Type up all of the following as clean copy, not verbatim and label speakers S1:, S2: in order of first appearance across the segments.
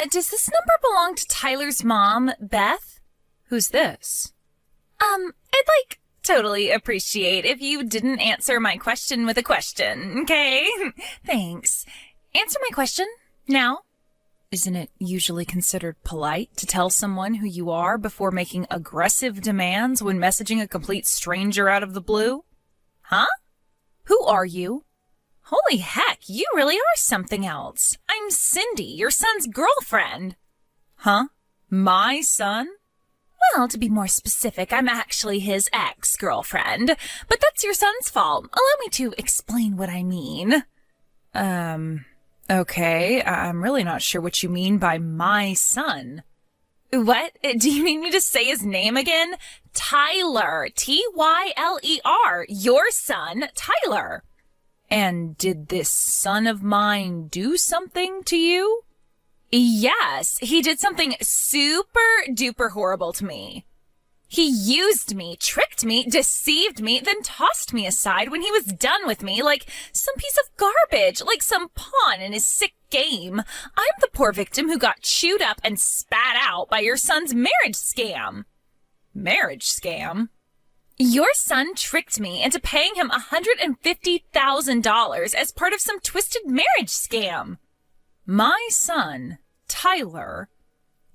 S1: Does this number belong to Tyler's mom, Beth?
S2: Who's this?
S1: I'd totally appreciate if you didn't answer my question with a question, okay? Thanks. Answer my question, now.
S2: Isn't it usually considered polite to tell someone who you are before making aggressive demands when messaging a complete stranger out of the blue?
S1: Huh?
S2: Who are you?
S1: Holy heck, you really are something else. I'm Cindy, your son's girlfriend.
S2: Huh? My son?
S1: Well, to be more specific, I'm actually his ex-girlfriend. But that's your son's fault. Allow me to explain what I mean.
S2: Okay, I'm really not sure what you mean by my son.
S1: What? Do you need me to say his name again? Tyler. Tyler. Your son, Tyler.
S2: And did this son of mine do something to you?
S1: Yes, he did something super duper horrible to me. He used me, tricked me, deceived me, then tossed me aside when he was done with me like some piece of garbage, like some pawn in his sick game. I'm the poor victim who got chewed up and spat out by your son's marriage scam.
S2: Marriage scam?
S1: Your son tricked me into paying him $150,000 as part of some twisted marriage scam.
S2: My son, Tyler,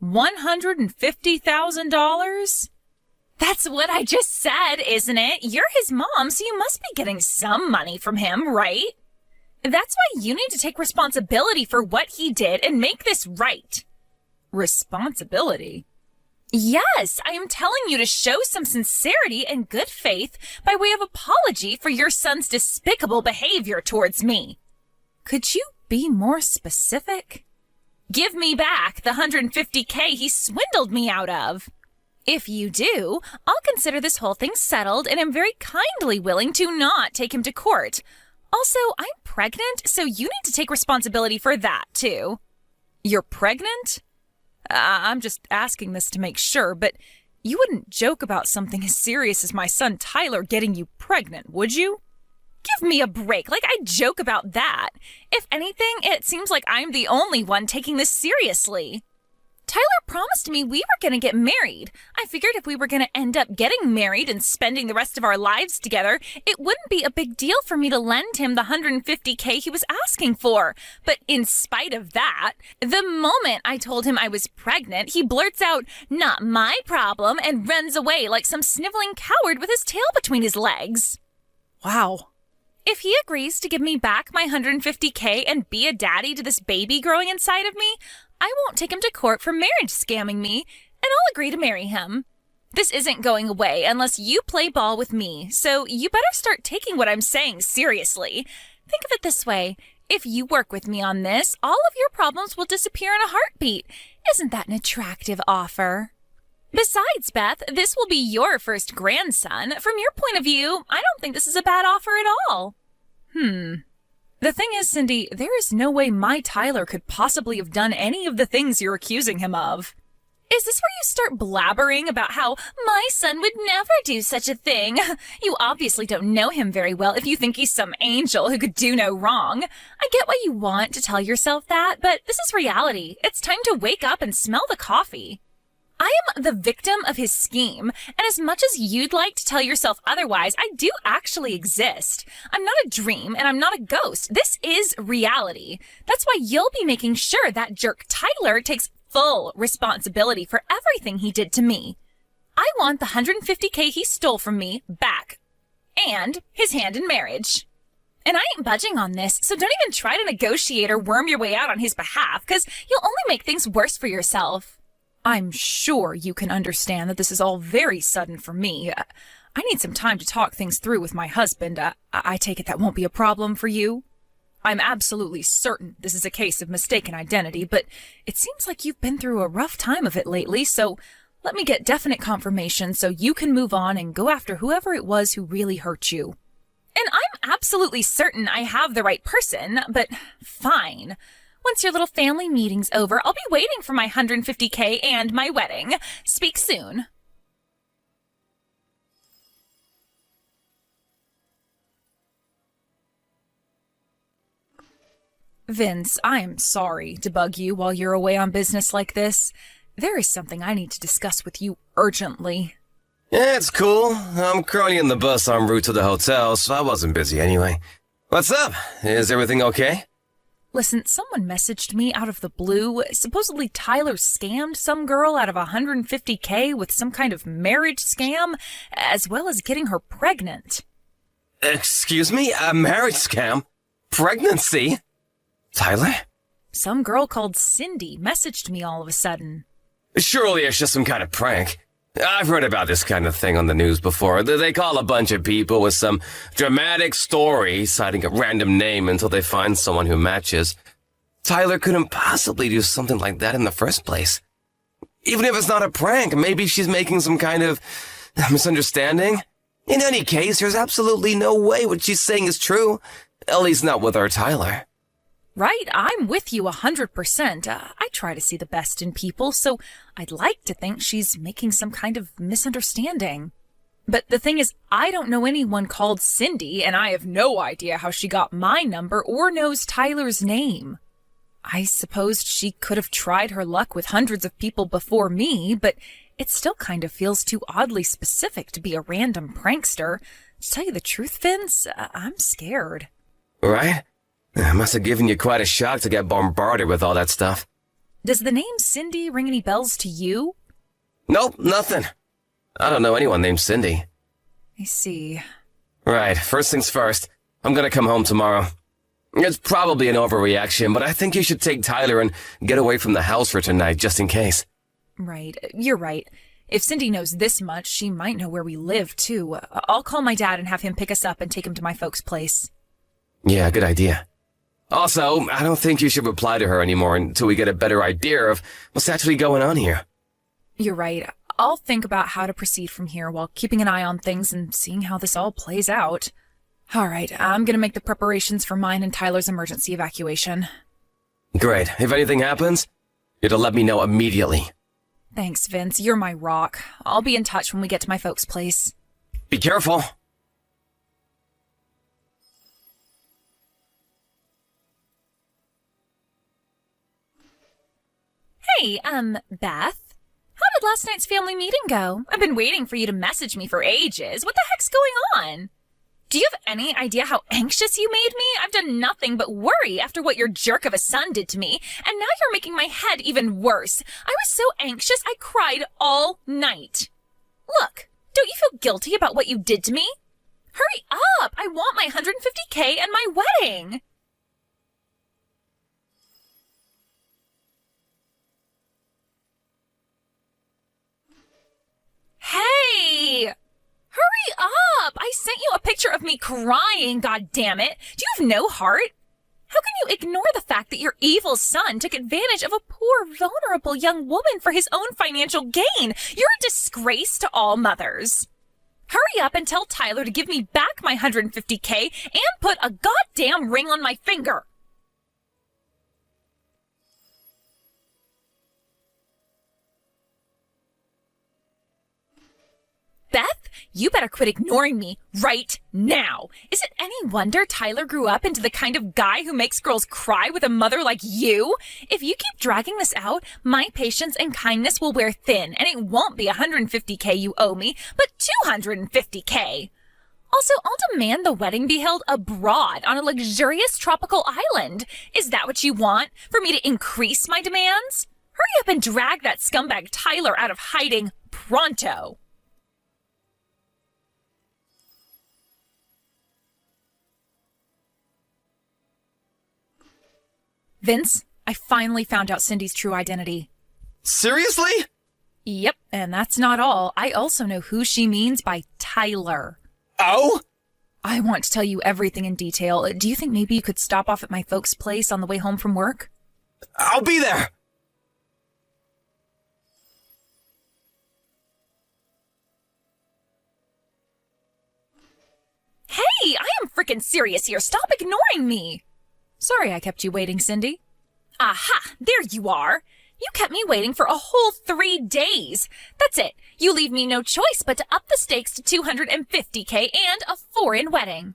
S2: $150,000?
S1: That's what I just said, isn't it? You're his mom, so you must be getting some money from him, right? That's why you need to take responsibility for what he did and make this right.
S2: Responsibility?
S1: Yes, I am telling you to show some sincerity and good faith by way of apology for your son's despicable behavior towards me.
S2: Could you be more specific?
S1: Give me back the $150K he swindled me out of. If you do, I'll consider this whole thing settled and am very kindly willing to not take him to court. Also, I'm pregnant, so you need to take responsibility for that, too.
S2: You're pregnant? I'm just asking this to make sure, but you wouldn't joke about something as serious as my son Tyler getting you pregnant, would you?
S1: Give me a break, like I joke about that. If anything, it seems like I'm the only one taking this seriously. Tyler promised me we were going to get married. I figured if we were going to end up getting married and spending the rest of our lives together, it wouldn't be a big deal for me to lend him the $150K he was asking for. But in spite of that, the moment I told him I was pregnant, he blurts out, "Not my problem," and runs away like some sniveling coward with his tail between his legs.
S2: Wow.
S1: If he agrees to give me back my $150K and be a daddy to this baby growing inside of me, I won't take him to court for marriage scamming me, and I'll agree to marry him. This isn't going away unless you play ball with me, so you better start taking what I'm saying seriously. Think of it this way. If you work with me on this, all of your problems will disappear in a heartbeat. Isn't that an attractive offer? Besides, Beth, this will be your first grandson. From your point of view, I don't think this is a bad offer at all.
S2: The thing is, Cindy, there is no way my Tyler could possibly have done any of the things you're accusing him of.
S1: Is this where you start blabbering about how my son would never do such a thing? You obviously don't know him very well if you think he's some angel who could do no wrong. I get why you want to tell yourself that, but this is reality. It's time to wake up and smell the coffee. I am the victim of his scheme, and as much as you'd like to tell yourself otherwise, I do actually exist. I'm not a dream, and I'm not a ghost. This is reality. That's why you'll be making sure that jerk Tyler takes full responsibility for everything he did to me. I want the $150K he stole from me back, and his hand in marriage. And I ain't budging on this, so don't even try to negotiate or worm your way out on his behalf, because you'll only make things worse for yourself.
S2: I'm sure you can understand that this is all very sudden for me. I need some time to talk things through with my husband. I take it that won't be a problem for you? I'm absolutely certain this is a case of mistaken identity, but it seems like you've been through a rough time of it lately, so let me get definite confirmation so you can move on and go after whoever it was who really hurt you.
S1: And I'm absolutely certain I have the right person, but fine. Once your little family meeting's over, I'll be waiting for my $150K and my wedding. Speak soon.
S2: Vince, I am sorry to bug you while you're away on business like this. There is something I need to discuss with you urgently.
S3: Yeah, it's cool. I'm currently in the bus en route to the hotel, so I wasn't busy anyway. What's up? Is everything okay?
S2: Listen, someone messaged me out of the blue. Supposedly Tyler scammed some girl out of $150K with some kind of marriage scam, as well as getting her pregnant.
S3: Excuse me? A marriage scam? Pregnancy? Tyler?
S2: Some girl called Cindy messaged me all of a sudden.
S3: Surely it's just some kind of prank. I've heard about this kind of thing on the news before. They call a bunch of people with some dramatic story citing a random name until they find someone who matches. Tyler couldn't possibly do something like that in the first place. Even if it's not a prank, maybe she's making some kind of misunderstanding. In any case, there's absolutely no way what she's saying is true. At least not with our Tyler.
S2: Right, I'm with you 100%. I try to see the best in people, so I'd like to think she's making some kind of misunderstanding. But the thing is, I don't know anyone called Cindy, and I have no idea how she got my number or knows Tyler's name. I suppose she could have tried her luck with hundreds of people before me, but it still kind of feels too oddly specific to be a random prankster. To tell you the truth, Vince, I'm scared.
S3: Right? It must have given you quite a shock to get bombarded with all that stuff.
S2: Does the name Cindy ring any bells to you?
S3: Nope, nothing. I don't know anyone named Cindy.
S2: I see.
S3: Right, first things first. I'm gonna come home tomorrow. It's probably an overreaction, but I think you should take Tyler and get away from the house for tonight, just in case.
S2: Right, you're right. If Cindy knows this much, she might know where we live, too. I'll call my dad and have him pick us up and take him to my folks' place.
S3: Yeah, good idea. Also, I don't think you should reply to her anymore until we get a better idea of what's actually going on here.
S2: You're right. I'll think about how to proceed from here while keeping an eye on things and seeing how this all plays out. All right, I'm gonna make the preparations for mine and Tyler's emergency evacuation.
S3: Great. If anything happens, you're to let me know immediately.
S2: Thanks, Vince. You're my rock. I'll be in touch when we get to my folks' place.
S3: Be careful.
S1: Hey, Beth? How did last night's family meeting go? I've been waiting for you to message me for ages. What the heck's going on? Do you have any idea how anxious you made me? I've done nothing but worry after what your jerk of a son did to me, and now you're making my head even worse. I was so anxious I cried all night. Look, don't you feel guilty about what you did to me? Hurry up! I want my $150K and my wedding! Hey! Hurry up! I sent you a picture of me crying, goddammit! Do you have no heart? How can you ignore the fact that your evil son took advantage of a poor, vulnerable young woman for his own financial gain? You're a disgrace to all mothers. Hurry up and tell Tyler to give me back my $150K and put a goddamn ring on my finger! Beth, you better quit ignoring me right now. Is it any wonder Tyler grew up into the kind of guy who makes girls cry with a mother like you? If you keep dragging this out, my patience and kindness will wear thin, and it won't be $150K you owe me, but $250K. Also, I'll demand the wedding be held abroad on a luxurious tropical island. Is that what you want? For me to increase my demands? Hurry up and drag that scumbag Tyler out of hiding pronto.
S2: Vince, I finally found out Cindy's true identity.
S3: Seriously?
S2: Yep, and that's not all. I also know who she means by Tyler.
S3: Oh?
S2: I want to tell you everything in detail. Do you think maybe you could stop off at my folks' place on the way home from work?
S3: I'll be there!
S1: Hey, I am freaking serious here. Stop ignoring me.
S2: Sorry I kept you waiting, Cindy.
S1: Aha, there you are. You kept me waiting for a whole 3 days. That's it. You leave me no choice but to up the stakes to $250K and a foreign wedding.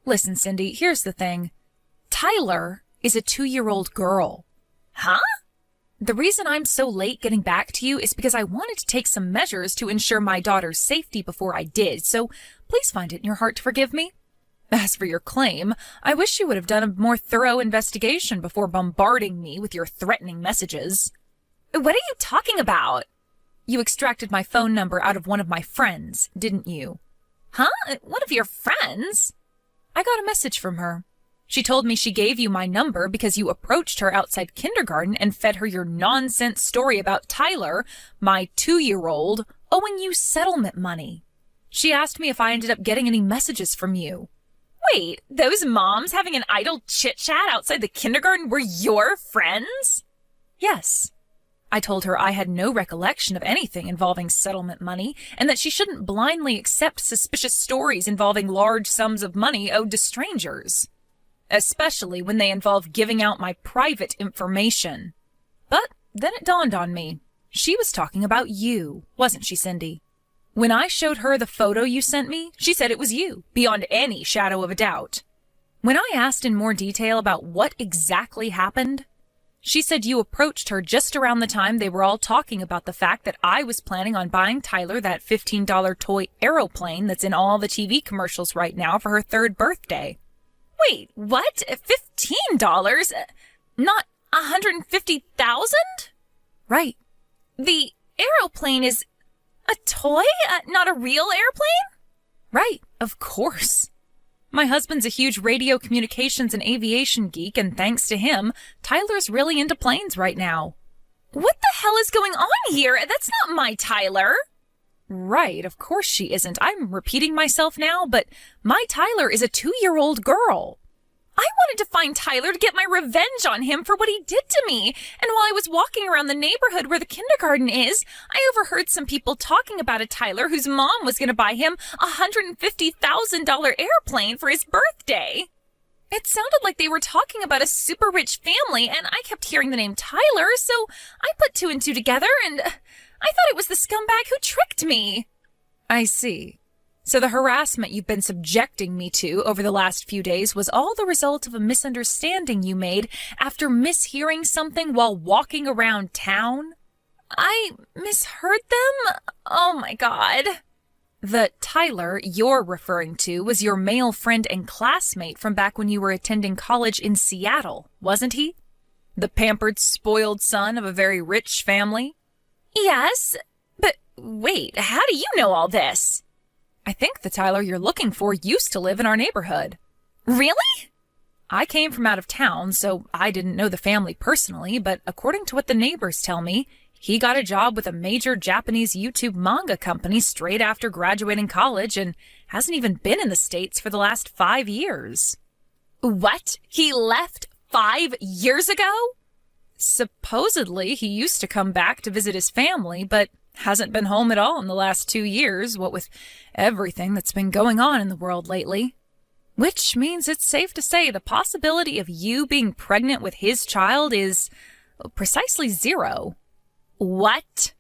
S2: Listen, Cindy, here's the thing. Tyler is a 2-year-old girl.
S1: Huh?
S2: The reason I'm so late getting back to you is because I wanted to take some measures to ensure my daughter's safety before I did, so please find it in your heart to forgive me. As for your claim, I wish you would have done a more thorough investigation before bombarding me with your threatening messages.
S1: What are you talking about?
S2: You extracted my phone number out of one of my friends, didn't you?
S1: Huh? One of your friends?
S2: I got a message from her. She told me she gave you my number because you approached her outside kindergarten and fed her your nonsense story about Tyler, my 2-year-old, owing you settlement money. She asked me if I ended up getting any messages from you.
S1: Wait, those moms having an idle chit-chat outside the kindergarten were your friends?
S2: Yes. I told her I had no recollection of anything involving settlement money and that she shouldn't blindly accept suspicious stories involving large sums of money owed to strangers, especially when they involve giving out my private information. But then it dawned on me. She was talking about you, wasn't she, Cindy? When I showed her the photo you sent me, she said it was you, beyond any shadow of a doubt. When I asked in more detail about what exactly happened, she said you approached her just around the time they were all talking about the fact that I was planning on buying Tyler that $15 toy aeroplane that's in all the TV commercials right now for her 3rd birthday.
S1: Wait, what? $15? Not $150,000?
S2: Right.
S1: The aeroplane is a toy? Not a real airplane?
S2: Right, of course. My husband's a huge radio communications and aviation geek, and thanks to him, Tyler's really into planes right now.
S1: What the hell is going on here? That's not my Tyler.
S2: Right, of course she isn't. I'm repeating myself now, but my Tyler is a 2-year-old girl.
S1: I wanted to find Tyler to get my revenge on him for what he did to me. And while I was walking around the neighborhood where the kindergarten is, I overheard some people talking about a Tyler whose mom was going to buy him a $150,000 airplane for his birthday. It sounded like they were talking about a super rich family, and I kept hearing the name Tyler, so I put 2 and 2 together, and I thought it was the scumbag who tricked me.
S2: I see. So the harassment you've been subjecting me to over the last few days was all the result of a misunderstanding you made after mishearing something while walking around town?
S1: I misheard them? Oh my God.
S2: The Tyler you're referring to was your male friend and classmate from back when you were attending college in Seattle, wasn't he? The pampered, spoiled son of a very rich family?
S1: Yes, but wait, how do you know all this?
S2: I think the Tyler you're looking for used to live in our neighborhood.
S1: Really?
S2: I came from out of town, so I didn't know the family personally, but according to what the neighbors tell me, he got a job with a major Japanese YouTube manga company straight after graduating college and hasn't even been in the States for the last 5 years.
S1: What? He left 5 years ago?
S2: Supposedly, he used to come back to visit his family, but hasn't been home at all in the last 2 years, what with everything that's been going on in the world lately. Which means it's safe to say the possibility of you being pregnant with his child is precisely 0.
S1: What?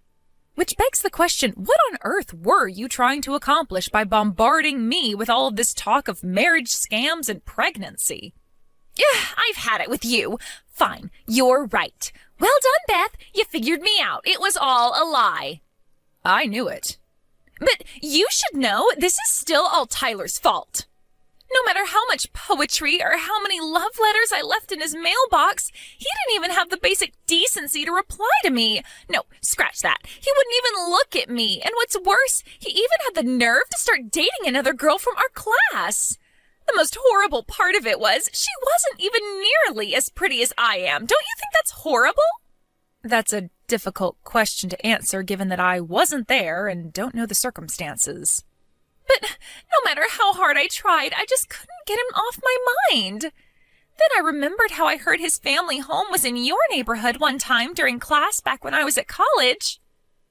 S2: Which begs the question, what on earth were you trying to accomplish by bombarding me with all of this talk of marriage scams and pregnancy?
S1: I've had it with you. Fine, you're right. Well done, Beth. You figured me out. It was all a lie.
S2: I knew it.
S1: But you should know this is still all Tyler's fault. No matter how much poetry or how many love letters I left in his mailbox, he didn't even have the basic decency to reply to me. No, scratch that. He wouldn't even look at me. And what's worse, he even had the nerve to start dating another girl from our class. The most horrible part of it was she wasn't even nearly as pretty as I am. Don't you think that's horrible?
S2: That's a difficult question to answer given that I wasn't there and don't know the circumstances.
S1: But no matter how hard I tried, I just couldn't get him off my mind. Then I remembered how I heard his family home was in your neighborhood one time during class back when I was at college.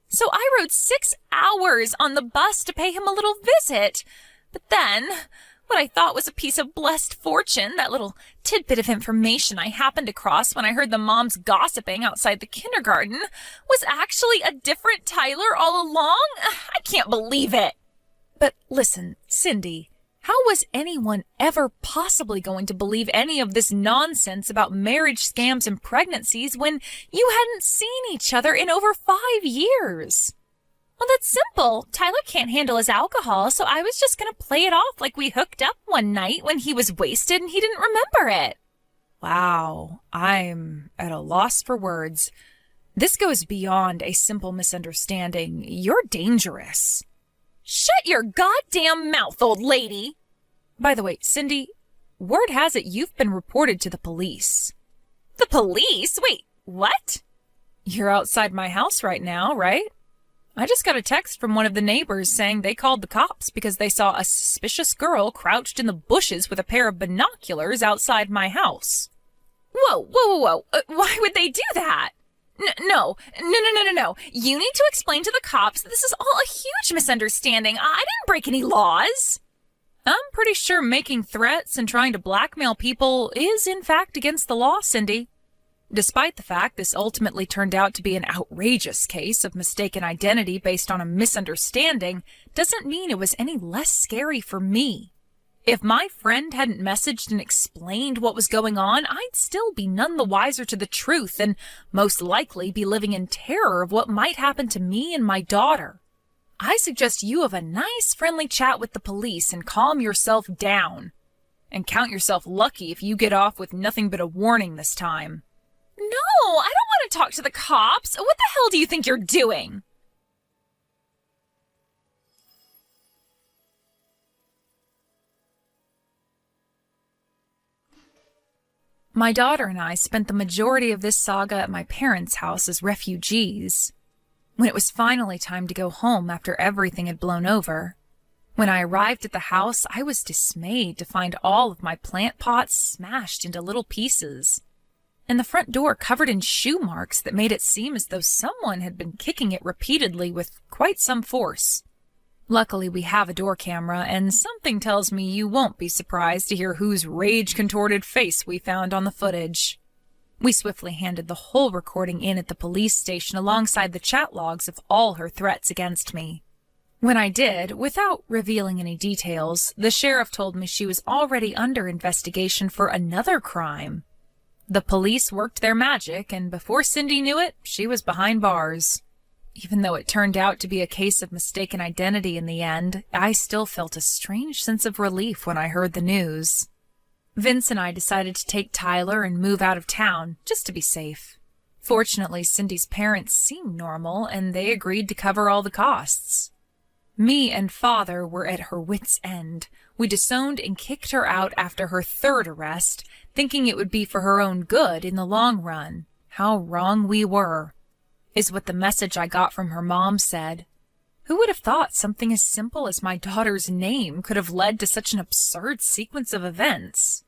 S1: So I rode 6 hours on the bus to pay him a little visit. But then, what I thought was a piece of blessed fortune, that little tidbit of information I happened across when I heard the moms gossiping outside the kindergarten, was actually a different Tyler all along. I can't believe it.
S2: But listen, Cindy, How was anyone ever possibly going to believe any of this nonsense about marriage scams and pregnancies when you hadn't seen each other in over 5 years?
S1: Well, that's simple. Tyler can't handle his alcohol, so I was just going to play it off like we hooked up one night when he was wasted and he didn't remember it.
S2: Wow, I'm at a loss for words. This goes beyond a simple misunderstanding. You're dangerous.
S1: Shut your goddamn mouth, old lady!
S2: By the way, Cindy, word has it you've been reported to the police.
S1: The police? Wait, what?
S2: You're outside my house right now, right? I just got a text from one of the neighbors saying they called the cops because they saw a suspicious girl crouched in the bushes with a pair of binoculars outside my house.
S1: Whoa. Why would they do that? No. You need to explain to the cops that this is all a huge misunderstanding. I didn't break any laws.
S2: I'm pretty sure making threats and trying to blackmail people is, in fact, against the law, Cindy. Despite the fact this ultimately turned out to be an outrageous case of mistaken identity based on a misunderstanding, doesn't mean it was any less scary for me. If my friend hadn't messaged and explained what was going on, I'd still be none the wiser to the truth and most likely be living in terror of what might happen to me and my daughter. I suggest you have a nice friendly chat with the police and calm yourself down. And count yourself lucky if you get off with nothing but a warning this time.
S1: No, I don't want to talk to the cops. What the hell do you think you're doing?
S2: My daughter and I spent the majority of this saga at my parents' house as refugees. When it was finally time to go home after everything had blown over, when I arrived at the house, I was dismayed to find all of my plant pots smashed into little pieces, and the front door covered in shoe marks that made it seem as though someone had been kicking it repeatedly with quite some force. Luckily, we have a door camera, and something tells me you won't be surprised to hear whose rage-contorted face we found on the footage. We swiftly handed the whole recording in at the police station alongside the chat logs of all her threats against me. When I did, without revealing any details, the sheriff told me she was already under investigation for another crime. The police worked their magic, and before Cindy knew it, she was behind bars. Even though it turned out to be a case of mistaken identity in the end, I still felt a strange sense of relief when I heard the news. Vince and I decided to take Tyler and move out of town, just to be safe. Fortunately, Cindy's parents seemed normal, and they agreed to cover all the costs. Me and Father were at her wits' end. We disowned and kicked her out after her third arrest, thinking it would be for her own good in the long run. How wrong we were, is what the message I got from her mom said. Who would have thought something as simple as my daughter's name could have led to such an absurd sequence of events?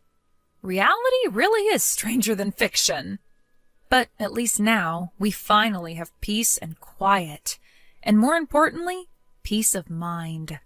S2: Reality really is stranger than fiction. But at least now, we finally have peace and quiet, and more importantly, peace of mind.